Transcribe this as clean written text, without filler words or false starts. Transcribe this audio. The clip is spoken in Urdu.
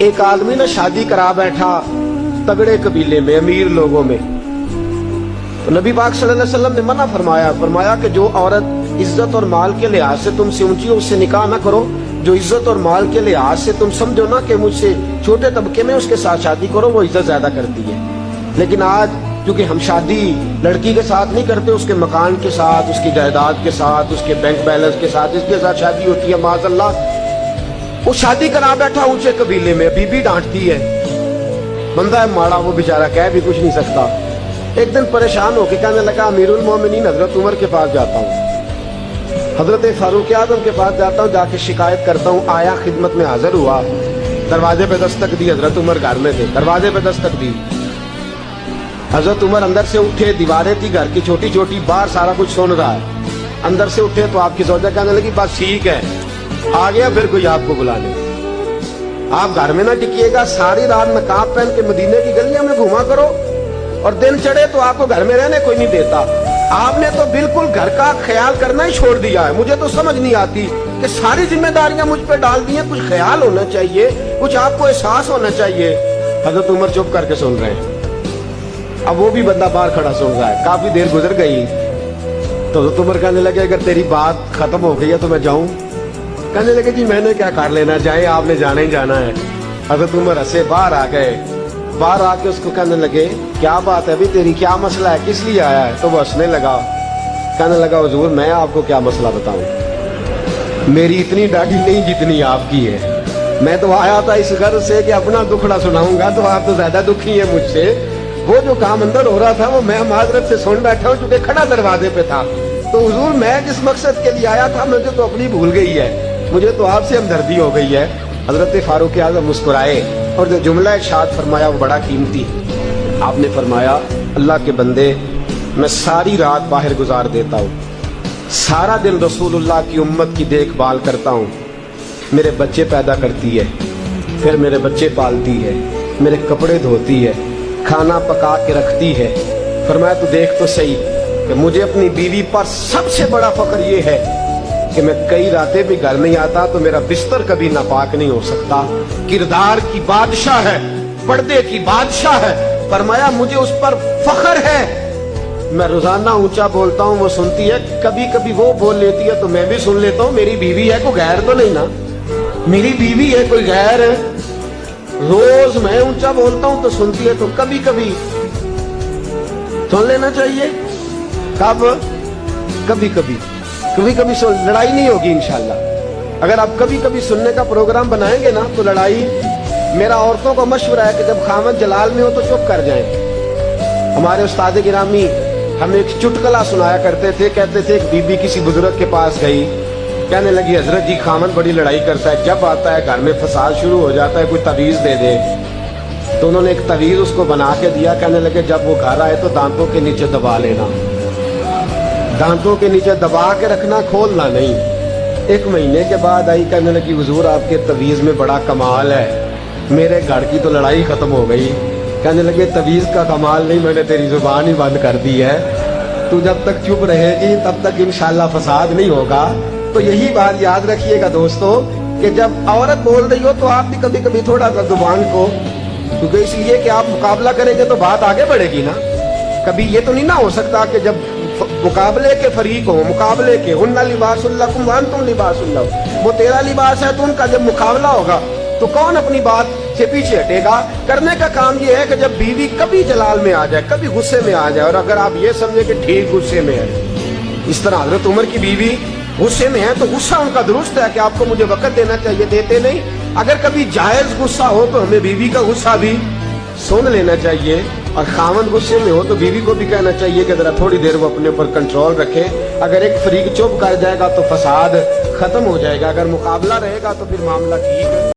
ایک آدمی نے شادی کرا بیٹھا تگڑے قبیلے میں، امیر لوگوں میں. تو نبی پاک صلی اللہ علیہ وسلم نے منع فرمایا کہ جو عورت عزت اور مال کے لحاظ سے تم سے اونچی ہو اس سے نکاح نہ کرو. جو عزت اور مال کے لحاظ سے تم سمجھو نا کہ مجھ سے چھوٹے طبقے میں، اس کے ساتھ شادی کرو، وہ عزت زیادہ کرتی ہے. لیکن آج کیونکہ ہم شادی لڑکی کے ساتھ نہیں کرتے، اس کے مکان کے ساتھ، اس کی جائیداد کے ساتھ، اس کے بینک بیلنس کے ساتھ، اس کے ساتھ شادی ہوتی ہے. معاذ اللہ، وہ شادی کرا بیٹھا اونچے قبیلے میں، بیوی ڈانٹتی ہے، بندہ ہے ماڑا، وہ بیچارہ کہہ بھی کچھ نہیں سکتا. ایک دن پریشان ہو کے کہنے لگا امیر المومنین حضرت عمر کے پاس جاتا ہوں، حضرت فاروق اعظم کے پاس جاتا ہوں، جا کے شکایت کرتا ہوں. آیا، خدمت میں حاضر ہوا، دروازے پہ دستک دی. حضرت عمر گھر میں تھے، دروازے پہ دستک دی. حضرت عمر اندر سے اٹھے، دیواریں تھی گھر کی چھوٹی چھوٹی، باہر سارا کچھ سن رہا ہے. اندر سے اٹھے تو آپ کی زوجہ کہنے لگی بس ٹھیک ہے، آ گیا پھر کوئی آپ کو بلانے. آپ گھر میں نہ ٹکیے گا، ساری رات نقاب پہن کے مدینے کی گلیاں میں گھوما کرو، اور دن چڑھے تو آپ کو گھر میں رہنے کوئی نہیں دیتا. آپ نے تو بالکل گھر کا خیال کرنا ہی چھوڑ دیا ہے. مجھے تو سمجھ نہیں آتی کہ ساری ذمہ داریاں مجھ پہ ڈال دی ہیں. کچھ خیال ہونا چاہیے، کچھ آپ کو احساس ہونا چاہیے. حضرت عمر چپ کر کے سن رہے ہیں. اب وہ بھی بندہ باہر کھڑا سن رہا ہے. کافی دیر گزر گئی تو حضرت عمر کہنے لگے اگر تیری بات ختم ہو گئی ہے تو میں جاؤں. کہنے لگے جی میں نے کیا کر لینا، جائیں، آپ نے جانا ہی جانا ہے. حضرت عمر ہنسے، باہر آ گئے. باہر آ کے اس کو کہنے لگے کیا بات ہے ابھی تیری، کیا مسئلہ ہے، کس لیے آیا ہے؟ تو وہ ہنسنے لگا، کہنے لگا حضور میں آپ کو کیا مسئلہ بتاؤں، میری اتنی ڈاڈی نہیں جتنی آپ کی ہے. میں تو آیا تھا اس غرض سے کہ اپنا دکھڑا سناؤں گا، تو آپ تو زیادہ دکھی ہیں مجھ سے. وہ جو کام اندر ہو رہا تھا وہ میں معذرت سے سن بیٹھا ہوں چونکہ کھڑا دروازے پہ تھا. تو حضور میں جس مقصد کے لیے آیا تھا مجھے تو اپنی بھول گئی ہے، مجھے تو آپ سے ہمدردی ہو گئی ہے. حضرت فاروق اعظم مسکرائے اور جو جملہ ارشاد فرمایا وہ بڑا قیمتی. آپ نے فرمایا اللہ کے بندے، میں ساری رات باہر گزار دیتا ہوں، سارا دن رسول اللہ کی امت کی دیکھ بھال کرتا ہوں، میرے بچے پیدا کرتی ہے، پھر میرے بچے پالتی ہے، میرے کپڑے دھوتی ہے، کھانا پکا کے رکھتی ہے. فرمایا تو دیکھ تو صحیح کہ مجھے اپنی بیوی پر سب سے بڑا فخر یہ ہے کہ میں کئی راتیں بھی گھر نہیں آتا تو میرا بستر کبھی ناپاک نہیں ہو سکتا. کردار کی بادشاہ ہے، پردے کی بادشاہ ہے. فرمایا مجھے اس پر فخر ہے. میں روزانہ اونچا بولتا ہوں، وہ سنتی ہے، کبھی کبھی وہ بول لیتی ہے تو میں بھی سن لیتا ہوں. میری بیوی ہے، کوئی غیر تو نہیں نا، میری بیوی ہے، کوئی غیر ہے. روز میں اونچا بولتا ہوں تو سنتی ہے، تو کبھی کبھی سن لینا چاہیے. کب؟ کبھی کبھی لڑائی نہیں ہوگی انشاءاللہ. اگر آپ کبھی کبھی سننے کا پروگرام بنائیں گے نا تو لڑائی. میرا عورتوں کا مشورہ ہے کہ جب خامد جلال میں ہو تو چپ کر جائیں. ہمارے استاد گرامی ہمیں ایک چٹکلا سنایا کرتے تھے، کہتے تھے ایک بی بی کسی بزرگ کے پاس گئی، کہنے لگی حضرت جی خامد بڑی لڑائی کرتا ہے، جب آتا ہے گھر میں فساد شروع ہو جاتا ہے، کوئی تعویذ دے دے. تو انہوں نے ایک تعویذ اس کو بنا کے دیا. کہنے لگے جب وہ گھر آئے تو دانتوں کے نیچے دبا لینا، دانتوں کے نیچے دبا کے رکھنا، کھولنا نہیں. 1 مہینے کے بعد آئی، کہنے لگی حضور آپ کے تعویذ میں بڑا کمال ہے، میرے گھر کی تو لڑائی ختم ہو گئی. کہنے لگے تعویذ کا کمال نہیں، میں نے تیری زبان ہی بند کر دی ہے، تو جب تک چپ رہے گی تب تک انشاءاللہ فساد نہیں ہوگا. تو یہی بات یاد رکھیے گا دوستو کہ جب عورت بول رہی ہو تو آپ بھی کبھی کبھی تھوڑا سا زبان کو، کیونکہ اس لیے کہ آپ مقابلہ کریں گے تو بات آگے بڑھے گی نا. کبھی یہ تو نہیں نہ ہو سکتا کہ جب مقابلے کے فریق ہوں، مقابلے کے، ہن لباس لکم وانتم لباس لہم، وہ تیرا لباس ہے تو ان کا جب مقابلہ ہوگا تو کون اپنی بات سے پیچھے ہٹے گا. کرنے کا کام یہ ہے کہ جب بیوی کبھی جلال میں آ جائے، کبھی غصے میں آ جائے، اور اگر آپ یہ سمجھیں کہ ٹھیک غصے میں ہے، اس طرح حضرت عمر کی بیوی غصے میں ہے تو غصہ ان کا درست ہے کہ آپ کو مجھے وقت دینا چاہیے، دیتے نہیں. اگر کبھی جائز غصہ ہو تو ہمیں بیوی کا غصہ بھی سن لینا چاہیے، اور خاوند غصے میں ہو تو بیوی کو بھی کہنا چاہیے کہ ذرا تھوڑی دیر وہ اپنے اوپر کنٹرول رکھے. اگر ایک فریق چپ کر جائے گا تو فساد ختم ہو جائے گا، اگر مقابلہ رہے گا تو پھر معاملہ ٹھیک ہے.